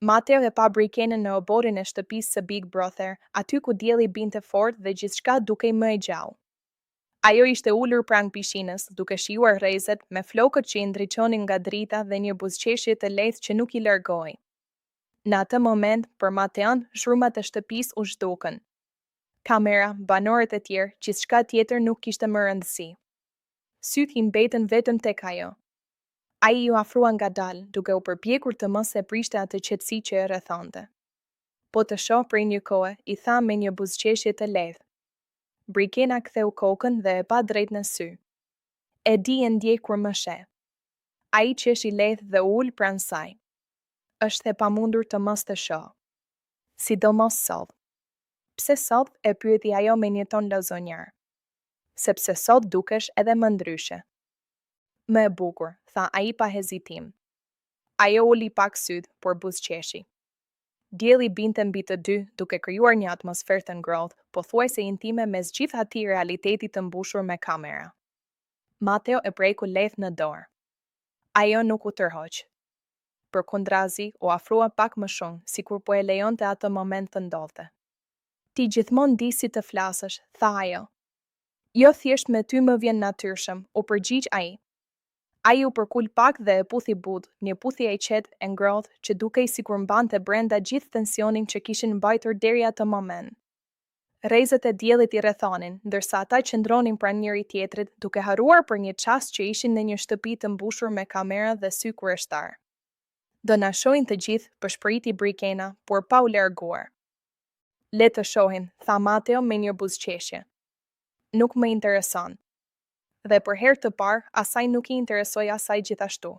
Mateo e pa Brikenën në oborin e shtëpisë së Big Brother, aty ku dielli binte fort dhe gjithçka dukej më e gjallë. Ajo ishte ulur pranë pishinës, duke shijuar rrezet me flokët që i ndriçonin nga drita dhe një buzëqeshje të lehtë që nuk i largohej. Në atë moment, për Mateon, zhurmat e shtëpisë u zhdukën. Kamera, banorët e tjerë, gjithçka tjetër nuk kishte më rëndësi. Sytë i mbetën vetëm tek ajo. Ai ju afrua ngadalë, duke u përpjekur të mos e prishte atë qetësi që e rrethonte. Po të shoh prej një kohe, i tha me një buzëqeshje të lehtë. Brikena ktheu kokën dhe e pa drejt në sy. E di e ndjej kur më sheh. Ai qeshi lehtë dhe ul pranë saj. Është e pamundur të mos të shoh. Sidomos sot. Pse sot? E pyeti ajo me një ton lozonjar. Sepse sot dukesh edhe më ndryshe. Më e bukur, tha ai pa hezitim. Ajo uli pak sytë, por buzëqeshi. Dielli binte mbi të dy, duke krijuar një atmosferë të ngrohtë, pothuajse intime mes gjithë atij realitetit të mbushur me kamera. Mateo e preku lehtë në dorë. Ajo nuk u tërhoq. Përkundrazi, u afrua pak më shumë, sikur po e lejonte atë moment të ndodhte. Ti gjithmonë di si të flasësh, tha ajo. Jo thjesht me ty më vjen natyrshëm, u përgjigj ai. Ai u përkul pak dhe e puthi but, një puthje e qetë e ngrohtë që dukej sikur mbante brenda gjithë tensionin që kishin mbajtur deri atë moment. Rrezet e diellit i rrethonin, ndërsa ata qëndronin pranë njëri tjetrit, duke harruar për një çast që ishin në një shtëpi të mbushur me kamera dhe sy kurioztar. Do na shohin të gjithë, përshpëriti Brikena, por pa u larguar. Le të shohin, tha Mateo me një buzëqeshje. Nuk më intereson. Dhe për herë të parë, asaj nuk i interesoi asaj gjithashtu.